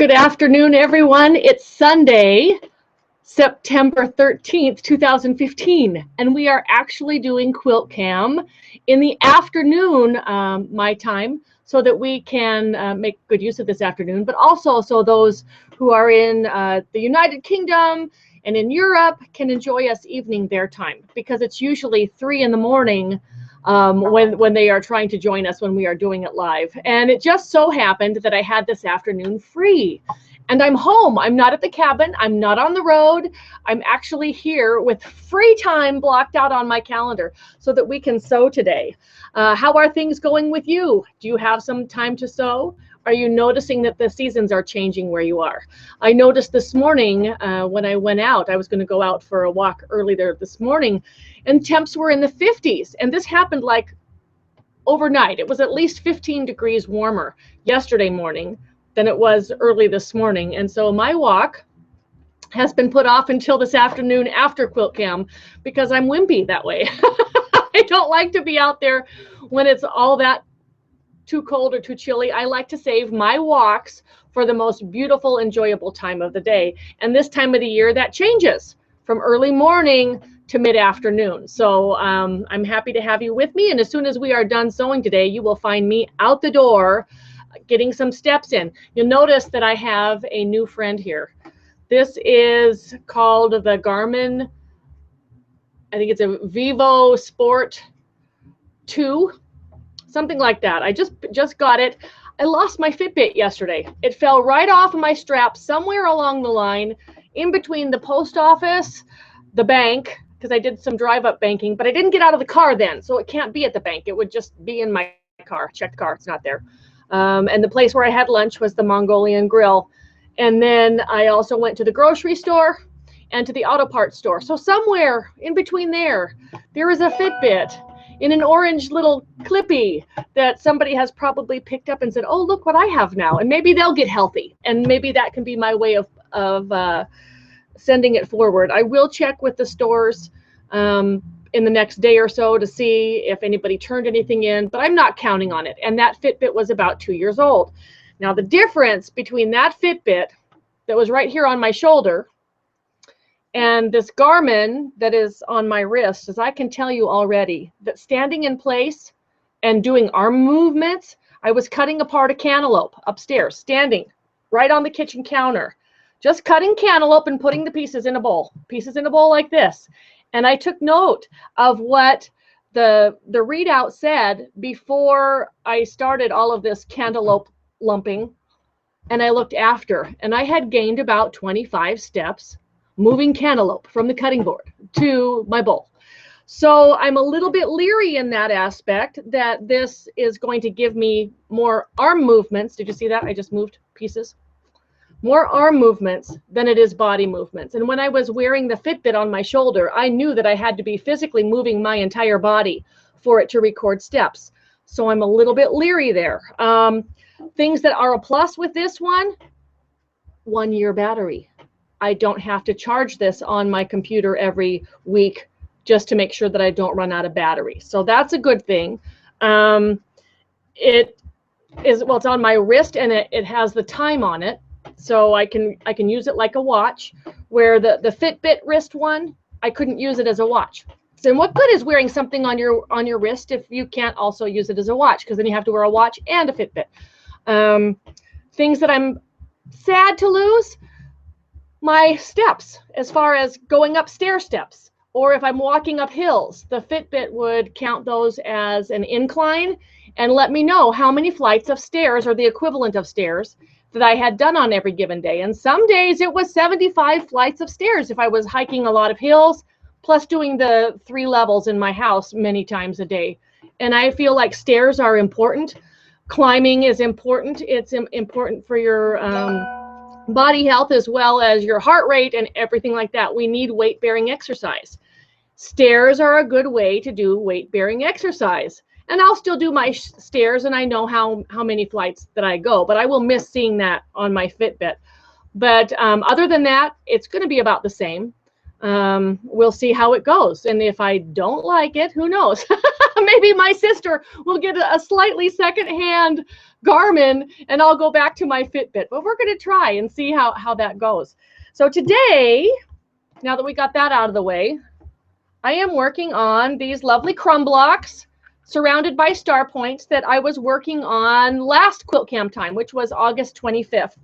Good afternoon, everyone. It's Sunday, September 13th, 2015, and we are actually doing Quilt-Cam in the afternoon, my time, so that we can make good use of this afternoon, but also so those who are in the United Kingdom and in Europe can enjoy us evening their time, because it's usually 3 in the morning when they are trying to join us when we are doing it live. And it just so happened that I had this afternoon free. And I'm home. I'm not at the cabin. I'm not on the road. I'm actually here with free time blocked out on my calendar so that we can sew today. How are things going with you? Do you have some time to sew? Are you noticing that the seasons are changing where you are? I noticed this morning when I went out, I was going to go out for a walk early there this morning, and temps were in the 50s. And this happened like overnight. It was at least 15 degrees warmer yesterday morning than it was early this morning. And so my walk has been put off until this afternoon after Quilt-Cam because I'm wimpy that way. I don't like to be out there when it's all that too cold or too chilly. I like to save my walks for the most beautiful, enjoyable time of the day. And this time of the year, that changes from early morning to mid-afternoon. So I'm happy to have you with me. And as soon as we are done sewing today, you will find me out the door getting some steps in. You'll notice that I have a new friend here. This is called the Garmin, I think it's a Vivo Sport 2, something like that. I just got it. I lost my Fitbit yesterday. It fell right off of my strap somewhere along the line in between the post office, the bank, because I did some drive-up banking, but I didn't get out of the car then, so it can't be at the bank. It would just be in my car. Check the car, it's not there. And the place where I had lunch was the Mongolian Grill. And then I also went to the grocery store and to the auto parts store. So somewhere in between there is a Fitbit in an orange little clippy that somebody has probably picked up and said, oh, look what I have now. And maybe they'll get healthy. And maybe that can be my way of sending it forward. I will check with the stores in the next day or so to see if anybody turned anything in, but I'm not counting on it. And that Fitbit was about 2 years old. Now the difference between that Fitbit that was right here on my shoulder and this Garmin that is on my wrist is I can tell you already that standing in place and doing arm movements, I was cutting apart a cantaloupe upstairs, standing right on the kitchen counter, just cutting cantaloupe and putting the pieces in a bowl like this. And I took note of what the readout said before I started all of this cantaloupe lumping. And I looked after, and I had gained about 25 steps moving cantaloupe from the cutting board to my bowl. So I'm a little bit leery in that aspect that this is going to give me more arm movements. Did you see that? I just moved pieces. More arm movements than it is body movements. And when I was wearing the Fitbit on my shoulder, I knew that I had to be physically moving my entire body for it to record steps. So I'm a little bit leery there. Things that are a plus with this one, 1 year battery. I don't have to charge this on my computer every week just to make sure that I don't run out of battery. So that's a good thing. It is, well, it's on my wrist and it has the time on it. So I can use it like a watch, where the Fitbit wrist one, I couldn't use it as a watch. So what good is wearing something on your wrist if you can't also use it as a watch? Because then you have to wear a watch and a Fitbit. Things that I'm sad to lose, my steps, as far as going up stair steps, or if I'm walking up hills, the Fitbit would count those as an incline and let me know how many flights of stairs or the equivalent of stairs that I had done on every given day. And some days it was 75 flights of stairs if I was hiking a lot of hills, plus doing the 3 levels in my house many times a day. And I feel like stairs are important. Climbing is important. It's important for your body health as well as your heart rate and everything like that. We need weight-bearing exercise. Stairs are a good way to do weight-bearing exercise. And I'll still do my stairs, and I know how many flights that I go, but I will miss seeing that on my Fitbit. But other than that, it's going to be about the same. we'll see how it goes. And if I don't like it, who knows? Maybe my sister will get a slightly secondhand Garmin and I'll go back to my Fitbit. But we're going to try and see how that goes. So today, now that we got that out of the way, I am working on these lovely crumb blocks surrounded by star points that I was working on last Quilt-Cam time, which was August 25th.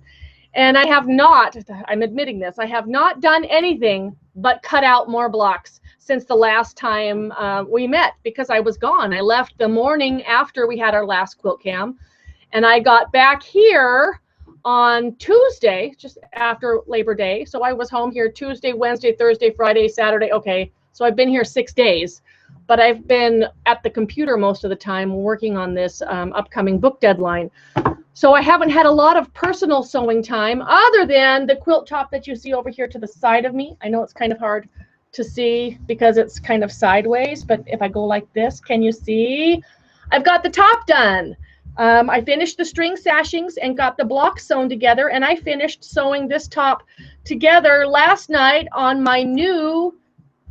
And I have not, I'm admitting this, I have not done anything but cut out more blocks since the last time we met, because I was gone. I left the morning after we had our last Quilt-Cam, and I got back here on Tuesday, just after Labor Day. So I was home here Tuesday, Wednesday, Thursday, Friday, Saturday. Okay, so I've been here 6 days, but I've been at the computer most of the time working on this upcoming book deadline. So I haven't had a lot of personal sewing time other than the quilt top that you see over here to the side of me. I know it's kind of hard to see because it's kind of sideways, but if I go like this, can you see? I've got the top done. I finished the string sashings and got the blocks sewn together, and I finished sewing this top together last night on my new,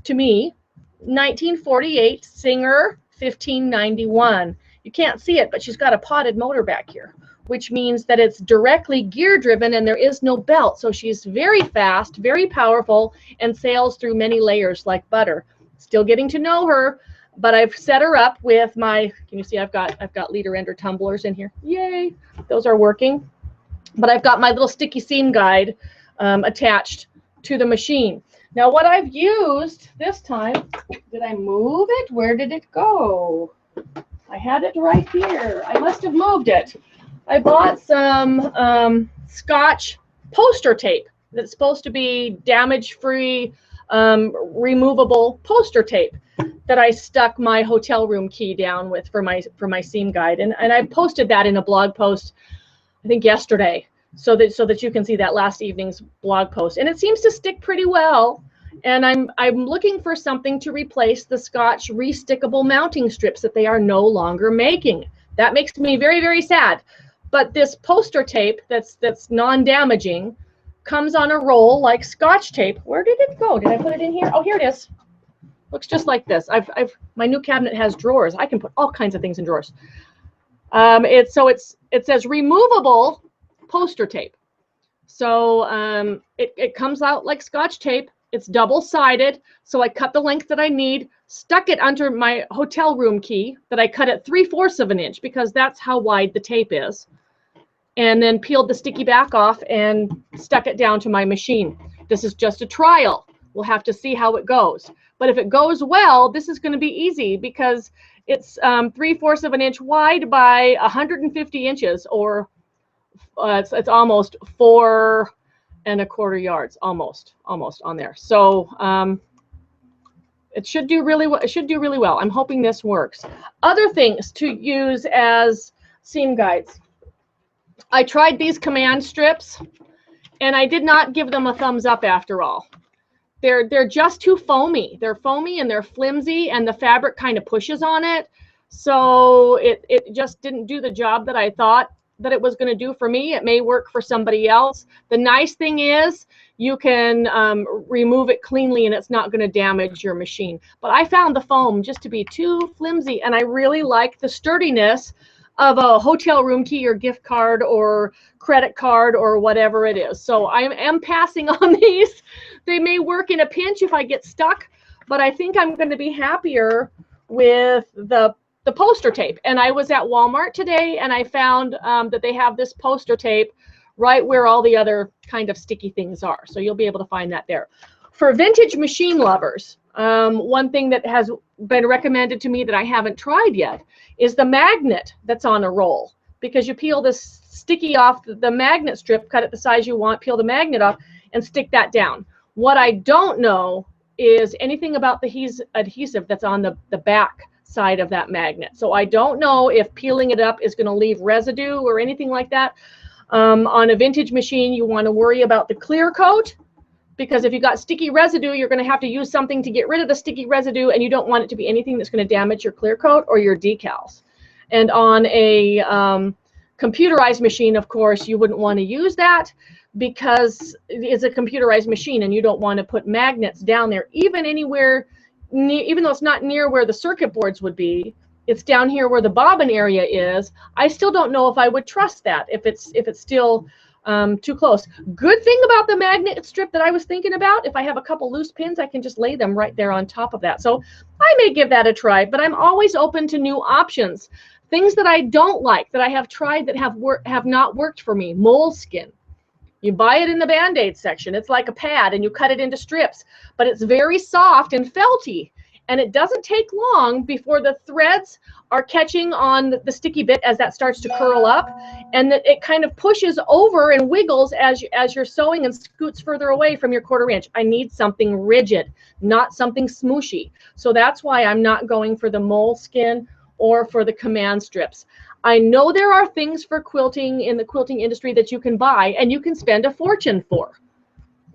to me, 1948 Singer 1591. You can't see it, but she's got a potted motor back here, which means that it's directly gear driven and there is no belt. So she's very fast, very powerful, and sails through many layers like butter. Still getting to know her, but I've set her up with my, can you see I've got leader ender tumblers in here. Yay, those are working. But I've got my little sticky seam guide attached to the machine. Now what I've used this time, did I move it? Where did it go? I had it right here. I must have moved it. I bought some Scotch poster tape that's supposed to be damage-free, removable poster tape that I stuck my hotel room key down with for my seam guide, and I posted that in a blog post, I think yesterday, so that you can see that last evening's blog post, and it seems to stick pretty well. And I'm looking for something to replace the Scotch restickable mounting strips that they are no longer making. That makes me very, very sad. But this poster tape that's non-damaging comes on a roll like Scotch tape. Where did it go? Did I put it in here? Oh, here it is. Looks just like this. My new cabinet has drawers. I can put all kinds of things in drawers. It says removable poster tape. So it comes out like Scotch tape. It's double-sided, so I cut the length that I need, stuck it under my hotel room key that I cut at 3/4 of an inch because that's how wide the tape is, and then peeled the sticky back off and stuck it down to my machine. This is just a trial. We'll have to see how it goes. But if it goes well, this is going to be easy because it's 3/4 of an inch wide by 150 inches, or it's almost 4 1/4 yards, almost on there. So it should do really well. It should do really well. I'm hoping this works. Other things to use as seam guides. I tried these command strips, and I did not give them a thumbs up after all. They're just too foamy. They're foamy and they're flimsy, and the fabric kind of pushes on it. So it just didn't do the job that I thought that it was going to do for me. It may work for somebody else. The nice thing is you can remove it cleanly and it's not going to damage your machine. But I found the foam just to be too flimsy, and I really like the sturdiness of a hotel room key or gift card or credit card or whatever it is. So I am passing on these. They may work in a pinch if I get stuck, but I think I'm going to be happier with the poster tape. And I was at Walmart today and I found that they have this poster tape right where all the other kind of sticky things are. So you'll be able to find that there. For vintage machine lovers, one thing that has been recommended to me that I haven't tried yet is the magnet that's on a roll, because you peel this sticky off the magnet strip, cut it the size you want, peel the magnet off, and stick that down. What I don't know is anything about the adhesive that's on the back side of that magnet. So I don't know if peeling it up is going to leave residue or anything like that. On a vintage machine, you want to worry about the clear coat, because if you got sticky residue, you're going to have to use something to get rid of the sticky residue, and you don't want it to be anything that's going to damage your clear coat or your decals. And on a Computerized machine, of course, you wouldn't want to use that because it's a computerized machine and you don't want to put magnets down there, even anywhere, even though it's not near where the circuit boards would be. It's down here where the bobbin area is. I still don't know if I would trust that if it's still too close. Good thing about the magnet strip that I was thinking about, if I have a couple loose pins, I can just lay them right there on top of that. So I may give that a try, but I'm always open to new options. Things that I don't like, that I have tried that have not worked for me. Moleskin. You buy it in the Band-Aid section. It's like a pad and you cut it into strips, but it's very soft and felty. And it doesn't take long before the threads are catching on the sticky bit as that starts to curl up, and that it kind of pushes over and wiggles as you're sewing and scoots further away from your 1/4 inch. I need something rigid, not something smooshy. So that's why I'm not going for the moleskin or for the command strips. I know there are things for quilting in the quilting industry that you can buy and you can spend a fortune for,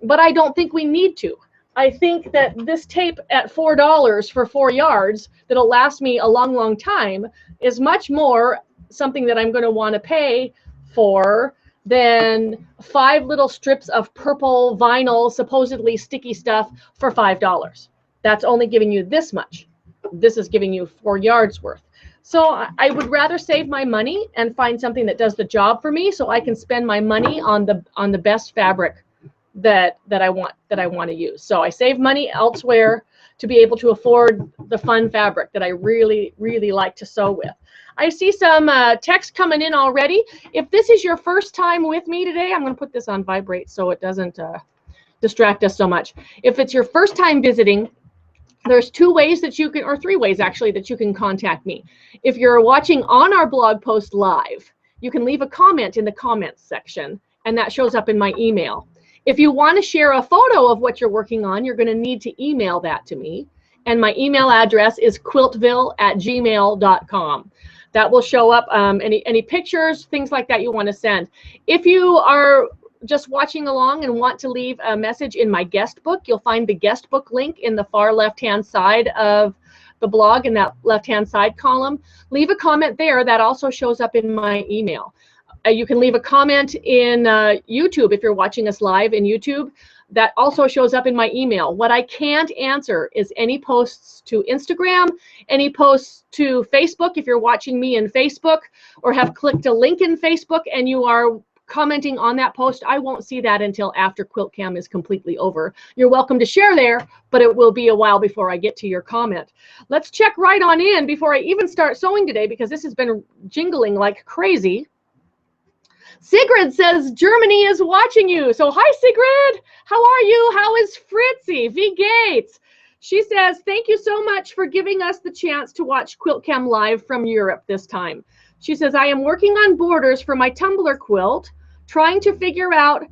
but I don't think we need to. I think that this tape at $4 for 4 yards that'll last me a long, long time is much more something that I'm going to want to pay for than 5 little strips of purple vinyl, supposedly sticky stuff for $5. That's only giving you this much. This is giving you 4 yards worth. So I would rather save my money and find something that does the job for me so I can spend my money on the best fabric that I want to use. So I save money elsewhere to be able to afford the fun fabric that I really, really like to sew with. I see some text coming in already. If this is your first time with me today, I'm going to put this on vibrate so it doesn't distract us so much. If it's your first time visiting, there's 2 ways that you can, or 3 ways actually, that you can contact me. If you're watching on our blog post live, you can leave a comment in the comments section, and that shows up in my email. If you want to share a photo of what you're working on, you're going to need to email that to me. And my email address is quiltville@gmail.com. That will show up any pictures, things like that you want to send. If you are just watching along and want to leave a message in my guest book, you'll find the guest book link in the far left-hand side of the blog in that left-hand side column. Leave a comment there. That also shows up in my email. You can leave a comment in YouTube if you're watching us live in YouTube. That also shows up in my email. What I can't answer is any posts to Instagram, any posts to Facebook if you're watching me in Facebook or have clicked a link in Facebook and you are commenting on that post. I won't see that until after Quilt-Cam is completely over. You're welcome to share there, but it will be a while before I get to your comment. Let's check right on in before I even start sewing today because this has been jingling like crazy. Sigrid says Germany is watching you. So hi, Sigrid. How are you? How is Fritzy? V. Gates. She says, thank you so much for giving us the chance to watch Quilt-Cam live from Europe this time. She says, I am working on borders for my tumbler quilt, trying to figure out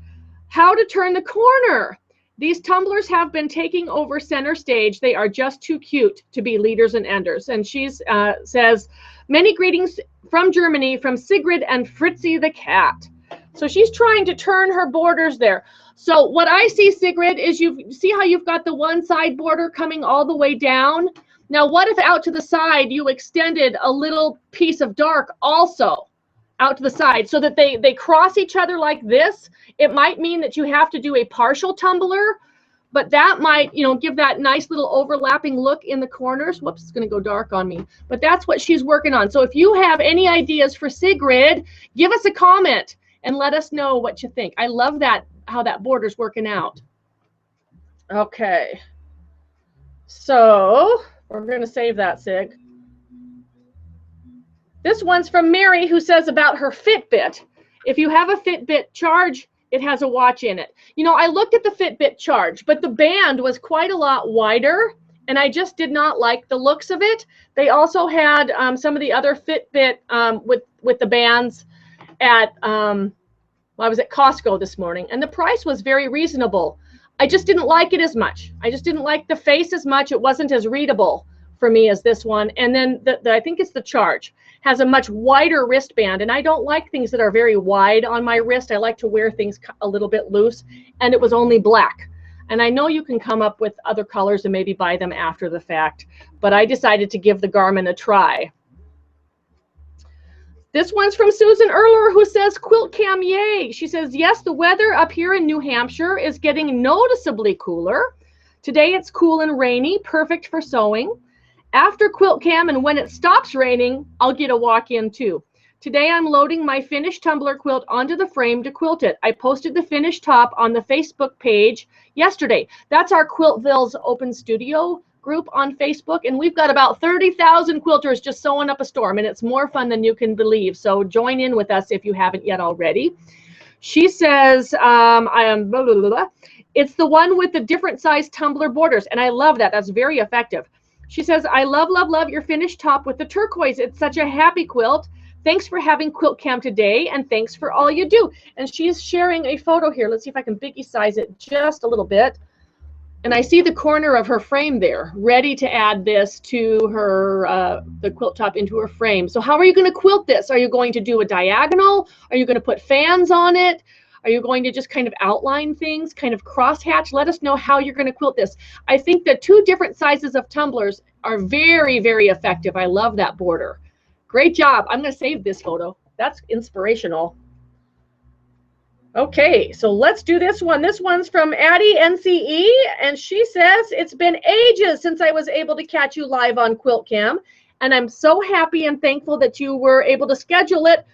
how to turn the corner. These tumblers have been taking over center stage. They are just too cute to be leaders and enders. And she says, many greetings from Germany, from Sigrid and Fritzy the cat. So she's trying to turn her borders there. So what I see, Sigrid, is you see how you've got the one side border coming all the way down? Now, what if out to the side you extended a little piece of dark also out to the side so that they cross each other like this? It might mean that you have to do a partial tumbler, but that might, you know, give that nice little overlapping look in the corners. Whoops, it's going to go dark on me. But that's what she's working on. So if you have any ideas for Sigrid, give us a comment and let us know what you think. I love that, how that border's working out. Okay. So we're going to save that, Sig. This one's from Mary, who says about her Fitbit. If you have a Fitbit charge, it has a watch in it. You know, I looked at the Fitbit charge, but the band was quite a lot wider, and I just did not like the looks of it. They also had some of the other Fitbit with the bands at, well, I was at Costco this morning, and the price was very reasonable. I just didn't like it as much. I just didn't like the face as much. It wasn't as readable for me as this one. And then I think it's the charge, has a much wider wristband. And I don't like things that are very wide on my wrist. I like to wear things a little bit loose. And it was only black. And I know you can come up with other colors and maybe buy them after the fact. But I decided to give the Garmin a try. This one's from Susan Erler, who says, Quilt-Cam, yay. She says, yes, the weather up here in New Hampshire is getting noticeably cooler. Today it's cool and rainy, perfect for sewing. After Quilt-Cam and when it stops raining, I'll get a walk in too. Today I'm loading my finished tumbler quilt onto the frame to quilt it. I posted the finished top on the Facebook page yesterday. That's our Quiltville's Open Studio group on Facebook, and we've got about 30,000 quilters just sewing up a storm, and it's more fun than you can believe. So join in with us if you haven't yet already. She says, I am blah, blah, blah, blah. It's the one with the different size tumbler borders, and I love that. That's very effective. She says, I love, love, love your finished top with the turquoise. It's such a happy quilt. Thanks for having Quilt-Cam today, and thanks for all you do. And she's sharing a photo here. Let's see if I can biggie size it just a little bit. And I see the corner of her frame there, ready to add this to her, the quilt top into her frame. So how are you going to quilt this? Are you going to do a diagonal? Are you going to put fans on it? Are you going to just kind of outline things, kind of crosshatch? Let us know how you're going to quilt this. I think the 2 different sizes of tumblers are very, very effective. I love that border. Great job. I'm going to save this photo. That's inspirational. Okay, so let's do this one. This one's from Addie NCE, and she says, it's been ages since I was able to catch you live on Quilt-Cam, and I'm so happy and thankful that you were able to schedule it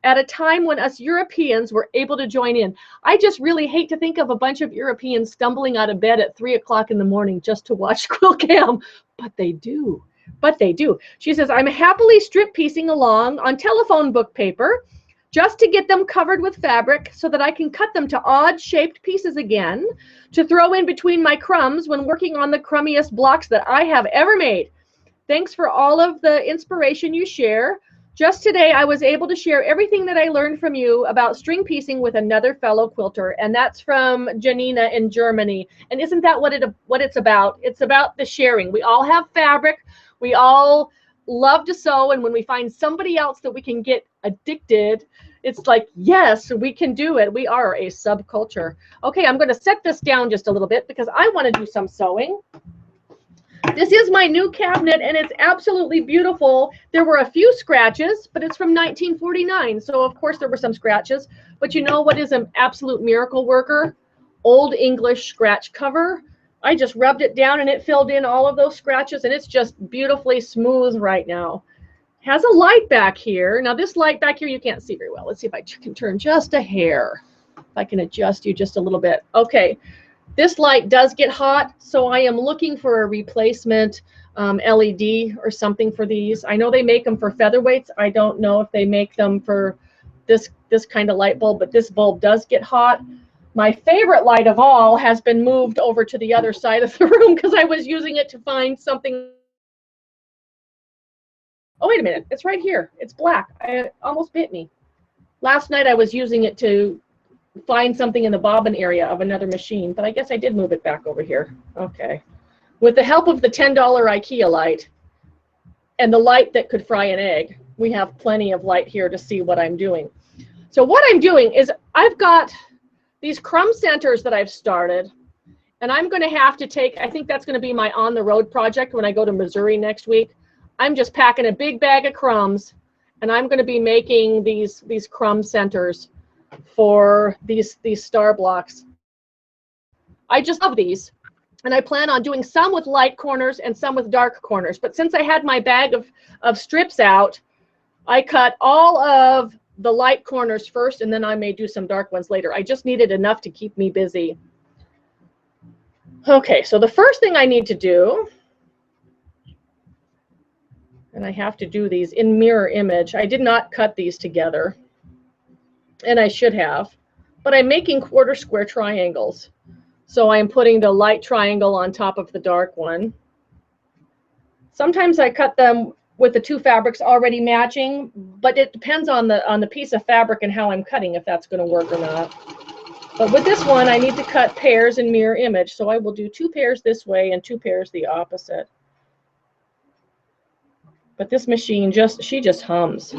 at a time when us Europeans were able to join in. I just really hate to think of a bunch of Europeans stumbling out of bed at 3 o'clock in the morning just to watch Quilt-Cam, but they do. But they do. She says, I'm happily strip piecing along on telephone book paper, just to get them covered with fabric so that I can cut them to odd shaped pieces again to throw in between my crumbs when working on the crummiest blocks that I have ever made. Thanks for all of the inspiration you share. Just today, I was able to share everything that I learned from you about string piecing with another fellow quilter, and that's from Janina in Germany. And isn't that what it's about? It's about the sharing. We all have fabric. We all love to sew, and when we find somebody else that we can get addicted, it's like, yes, we can do it. We are a subculture. Okay, I'm going to set this down just a little bit because I want to do some sewing. This is my new cabinet, and it's absolutely beautiful. There were a few scratches, but it's from 1949, so of course there were some scratches. But you know what is an absolute miracle worker? Old English scratch cover. I just rubbed it down and it filled in all of those scratches, and it's just beautifully smooth right now. Has a light back here. Now this light back here you can't see very well. Let's see if I can turn just a hair. If I can adjust you just a little bit. Okay, this light does get hot, so I am looking for a replacement LED or something for these. I know they make them for featherweights. I don't know if they make them for this kind of light bulb, but this bulb does get hot. My favorite light of all has been moved over to the other side of the room because I was using it to find something. Oh, wait a minute. It's right here. It's black. It almost bit me. Last night I was using it to find something in the bobbin area of another machine, but I guess I did move it back over here. Okay. With the help of the $10 IKEA light and the light that could fry an egg, we have plenty of light here to see what I'm doing. So what I'm doing is I've got these crumb centers that I've started, and I'm going to have to take, I think that's going to be my on-the-road project when I go to Missouri next week. I'm just packing a big bag of crumbs, and I'm going to be making these crumb centers for these star blocks. I just love these, and I plan on doing some with light corners and some with dark corners. But since I had my bag of strips out, I cut all of the light corners first, and then I may do some dark ones later. I just needed enough to keep me busy. Okay, so the first thing I need to do, and I have to do these in mirror image. I did not cut these together, and I should have, but I'm making quarter square triangles. So I'm putting the light triangle on top of the dark one. Sometimes I cut them with the 2 fabrics already matching, but it depends on the piece of fabric and how I'm cutting, if that's going to work or not. But with this one, I need to cut pairs in mirror image, so I will do 2 pairs this way and 2 pairs the opposite. But this machine she just hums.